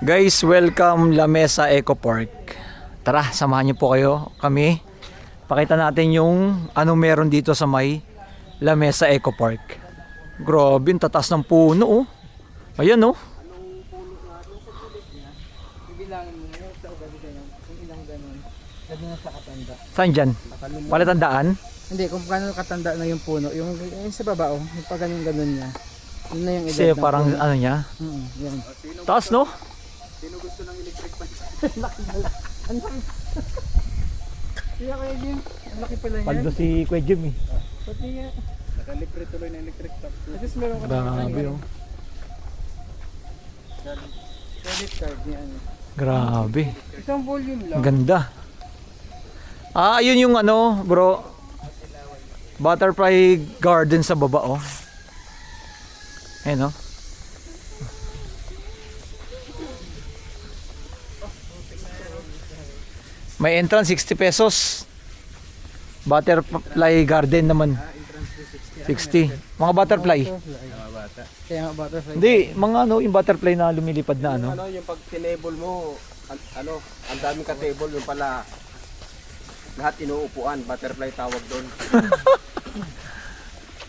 Guys, welcome La Mesa Eco Park. Tara, samahan niyo po kami. Pakita natin yung ano meron dito sa may La Mesa Eco Park. Grabe, tatas ng puno oh. Ayan oh. Bibilangin mo yung sa ugali ganyan, kung ilang ganun. Lagi na sa katanda. Saan dyan? Palatandaan? Hindi, kung paano katanda na yung puno, yung sa baba oh, yung pag ganun niya. Yun na yung edad Kasi ng parang puno. ano niya. Yan. Taas no? Sino gusto ng electric fan? Ang laki. Kaya kaya Jim, ang laki pala niya. Paldo si Kuya Jim eh. Pati nga. Nakalibre tuloy na electric top. At least meron ka Grabe oh. credit card niya ano. Grabe. Isang volume lang. Ang ganda. Ah, ayun yung ano, bro. Butterfly garden sa baba oh. Ayun oh. May entrance 60 pesos. Butterfly garden naman. 60. Mga butterfly. Kaya nga butterfly. Hindi, mga ano, yung butterfly na lumilipad na ano. Ano, yung pag tinable mo, ano, ang daming ka-table, yung pala lahat inuupuan, butterfly tawag doon.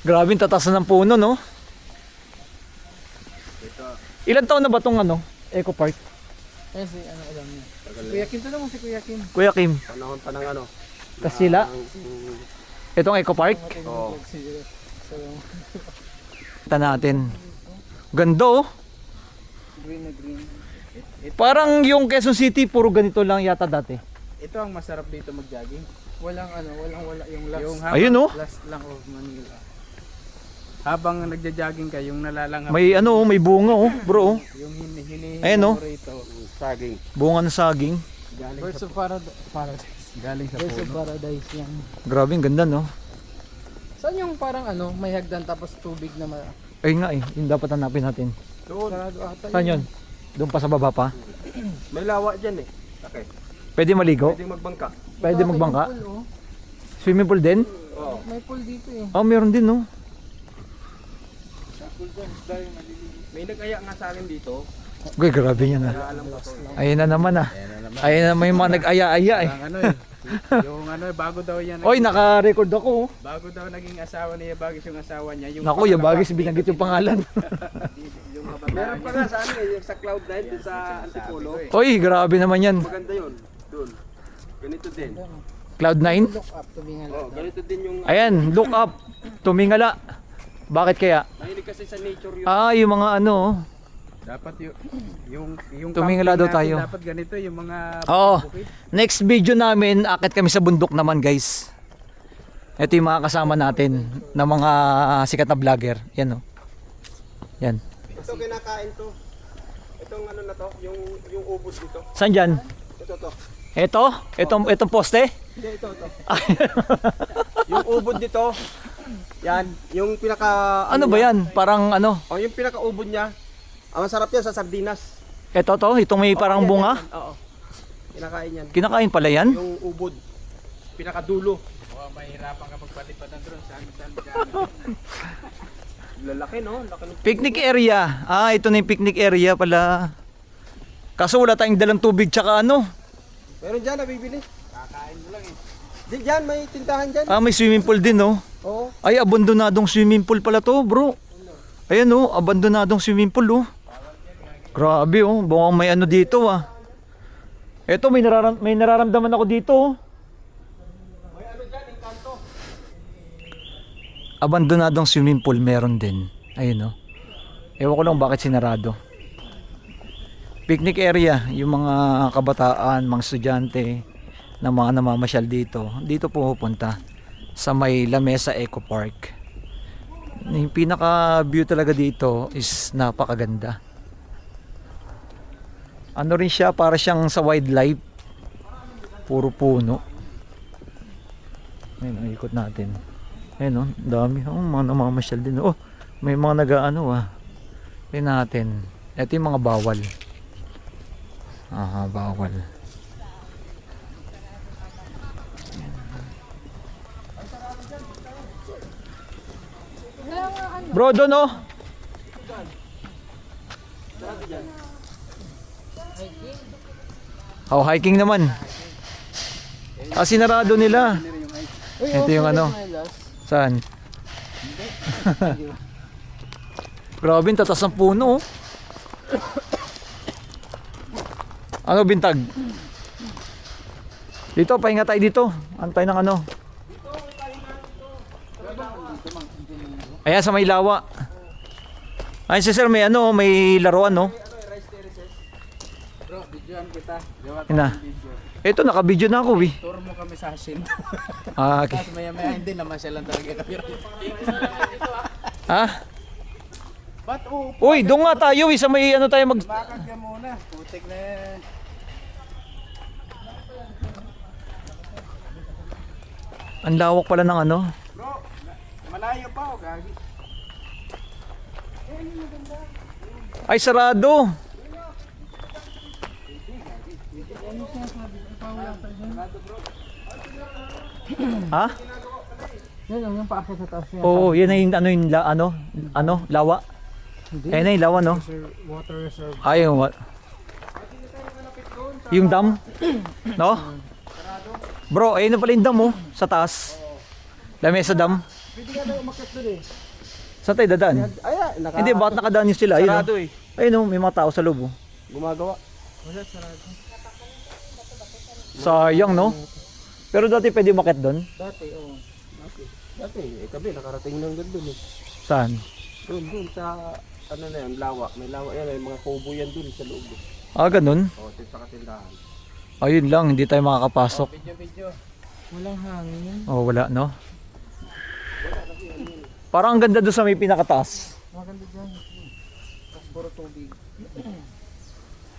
Grabe, tatasan ng puno, no? Ito, Ilan taon na ba tong ano, Eco Park? Kasi ano alam niya. tagal Kuya Kim, tanong mo si Kuya Kim. Kuya Kim, panahon pa ng ano. Kasila? Itong Eco Park? Oo. So, Kita natin. Ganda oh. green na green. Parang yung Quezon City, puro ganito lang yata dati. Ito ang masarap dito mag-jogging. Wala yung last. Yung Ayun oh. Last lang of Manila. habang nagja-jogging ka, yung nalalanghap. May ano oh, may bunga oh, bro oh. Yung hinihingi Ayun, oh. mo rito, saging. Bunga ng saging. Galing Birds sa, of Paradise. galing sa Birds of puno. Paradise yan. Grabe, ang ganda no. Saan yung parang ano, may hagdan tapos tubig na Ay nga eh, yung dapat hanapin natin. Doon, sarado ata. Saan yun? Doon pa sa baba pa? may lawa dyan eh. Okay. Pwede maligo? Pwedeng magbangka. Pwede magbangka? May pool, oh. Swimming pool din? Oo. May pool dito eh. Oh, meron din no. Pool dyan, isda yung maliliit. May nag-aya nga sa akin dito. Uy, grabe yan ah. Kaya alam ko to. Ayun na naman ah. Ayun na naman yung mga nag-aya-aya eh. Ang ano eh. Yung ano eh, bago daw yan. Oy, naka-record ako oh. Bago daw naging asawa ni Yabagis yung asawa niya. Yung Naku, Yabagis, binanggit yung pangalan. yung meron pa nga sa ano eh, yung sa Cloud9 dun sa Antipolo. Oy, grabe naman yan. Maganda yun. Doon. Ganito din. Cloud9? Look up to being Oh, ganito din yung Ayan, look up. Tumingala. Bakit kaya? mahilig kasi sa nature yun. Ah, yung mga ano oh. Dapat yung Tumingala daw camping natin, tayo. dapat ganito yung mga Oo. bukid. Next video namin, akit kami sa bundok naman guys. Ito yung mga kasama natin na mga sikat na vlogger. Yan oh. Yan. Ito kinakain to. Itong ano na to, yung ubod dito. Saan dyan? Ito to. Ito? Itong poste? Hindi, ito. Yung ubod dito. Yan, yung pinaka Ano ba yan? Parang ano? Oh, yung pinaka ubod niya. Ang masarap yan sa sardinas. Ito to? Itong may parang yan, bunga? yan. Oo. Kinakain yan. Kinakain pala yan? Yung ubod. Pinakadulo. Oh, mahirapan ka magpalipad ng drone. Saan lalaki no? Laki ng Picnic area. Ah, ito na yung picnic area pala. Kaso wala tayong dalang tubig tsaka ano. meron dyan, nabibili. Kakain mo lang eh. Di dyan, may tindahan dyan. Ah, may swimming pool din no. Oo. Ay, abandonadong swimming pool pala to bro. Ayan oh, abandonadong swimming pool oh. Grabe oh, bukang may ano dito ah. Eto, may nararamdaman ako dito oh. May ano dyan, yung kanto. Abandonadong swimming pool meron din. Ayun oh. Ewan ko lang bakit sinarado. Picnic area, yung mga kabataan, mga estudyante na mga namamasyal dito. Dito pupunta sa may La Mesa Eco Park. Yung pinaka view talaga dito is napakaganda. Ano rin siya, para siyang sa wildlife. Puro puno. Ayun, ikot natin. Ayun oh, dami. Oh, mga namamasyal din. Oh, may mga nag-ano ah. Ayun natin. Ito yung mga bawal. Aha, bawal. Bro, doon oh. Oh, hiking naman. Ah, sinarado nila. Ito yung ano. Saan? Grabe, tatas ng puno. Oh. Ano bintag? Dito, pahinga tayo dito. Antay ng ano. Ayan, sa may lawa. Ay, si sir, may ano, may laruan, no? Bro, videoan kita. Gawa Ina. ng video. Ito, naka-video na ako, eh. Tour mo kami sa Hasin. Ah, okay. Tapos maya-maya hindi naman siya lang talaga kami. Ha? Ba't Uy, doon nga tayo, isa may ano tayo mag... Bakag ka muna. Putik na yan. Ang lawak pala ng ano. Bro, malayo pa o gagi. Ay, sarado. Ha? Yan yung paakit sa taas niya. Oo, yan na yung ano yung ano, lawa. Ayun na yung lawa, no? Water reserve. Ay, yung what? Yung dam? No? Bro, ayun na pala yung dam, oh, sa taas. Lamesa dam. Pwede ka tayo umakit doon eh. Saan tayo dadaan? Ay, Hindi, bakit nakadaan yun sila? Ayun, sarado oh. eh. Ayun, oh, may mga tao sa loob, oh. Gumagawa. Wala, sarado. Sayang, no? Pero dati pwede umakit doon? Dati, oo. Dati, kami nakarating ng doon eh. Saan? Doon sa, ano na yan, lawa. May lawa yan, may mga kubo yan doon sa loob. Ah, ganun? O, sa katindahan. Ayun lang, hindi tayo makakapasok. Video. Walang hangin. Oh, wala, no? Parang ang ganda doon sa may pinakataas. Maganda dyan. Tapos puro tubig.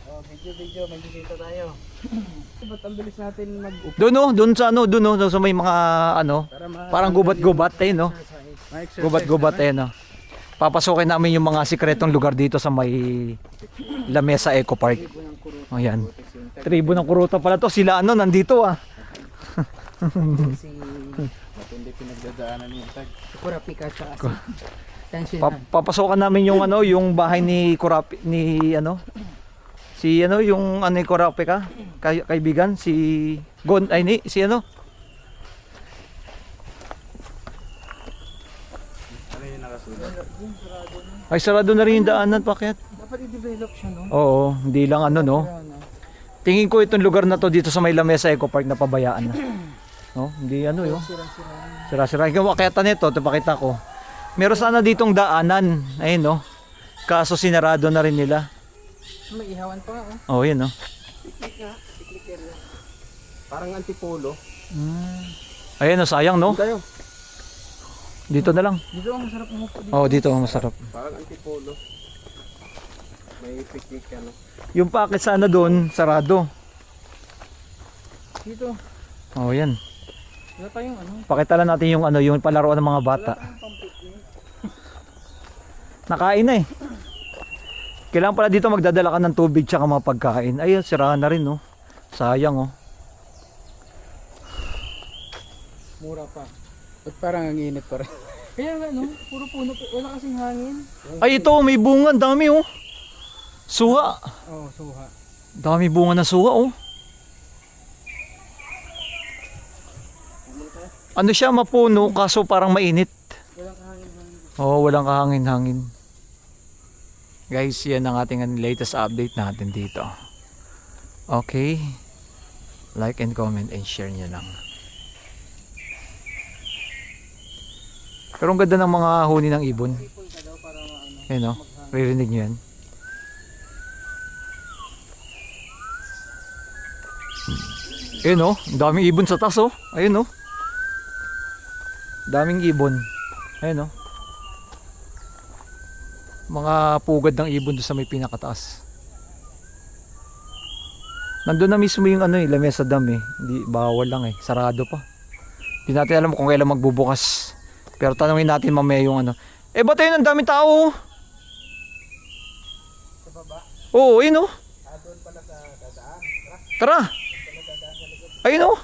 Oh, video. May bisita tayo. Ba't ang bilis natin mag-up? Doon, no? Doon sa ano, doon, no? Doon sa may mga ano, parang gubat-gubat tayo, no? Gubat-gubat tayo, no? Papasukin namin yung mga sikretong lugar dito sa may Lamesa Eco Park. Oh, yan. Tribo ng Kuruta pala to. Sila ano, nandito ah. Kasi matindi pinagdadaanan yung tag. Kurapi ka sa kasi. Tension na. Papasukan namin yung ano, yung bahay ni Kurapi, ni ano, si ano, yung ano ni Kurapi ka, kaibigan, si Gon, ay ni, si ano. Ano yung nakasulat? Ay, sarado na rin yung daanan, bakit? Dapat i-develop siya, no? Oo, hindi lang ano, no. Tingin ko itong lugar na to dito sa may Lamesa Eco Park na pabayaan na. No, hindi ano yun. Sira-sira. Sira-sira. Ikaw makita nito, ito pakita ko. Meron sana ditong daanan. Ayun, no. Kaso sinarado na rin nila. May ihawan pa nga, oh. Oh, yun, no. Picnic area. Parang antipolo. Ayun, no, sayang, no. Tayo. Dito na lang. Dito ang masarap umupo dito. Oh, dito masarap. Parang antipolo. May picnic ano. Yung packet sana doon, sarado. Dito. Oh, yan. Wala pa yung ano. Pakita lang natin yung ano, yung palaruan ng mga bata. Nakain na eh. Kailangan pala dito magdadala ka ng tubig tsaka mga pagkain. Ayun, sira na rin, no. Sayang, oh. Mura pa. Ba't parang ang init pa rin? Kaya nga, no? Puro puno. Wala kasing hangin. Ay, ito, may bunga. Dami, oh. Suha. Oh, suha. Dami bunga na suha, oh. Ano siya, mapuno, kaso parang mainit. Walang kahangin-hangin. Oo, walang kahangin-hangin. Guys, yan ang ating latest update natin dito. Okay. Like and comment and share nyo lang. Pero ang ganda ng mga huni ng ibon. Ayun, no? Ririnig nyo yan. Ayun, no? Ang daming ibon sa taas, oh. Ayun, no? Daming ibon. Ayun, no? Mga pugad ng ibon doon sa may pinakataas. Nandun na mismo yung ano eh, Lamesa Dam eh. Hindi, bawal lang eh. Sarado pa. Hindi natin alam kung kailan magbubukas. Pero tanungin natin mamaya yung ano. Eh, ba't ayun ang daming tao? Sa baba. Oo, ayun, oh. Doon pala sa dadaan. Tara. Ayun, oh.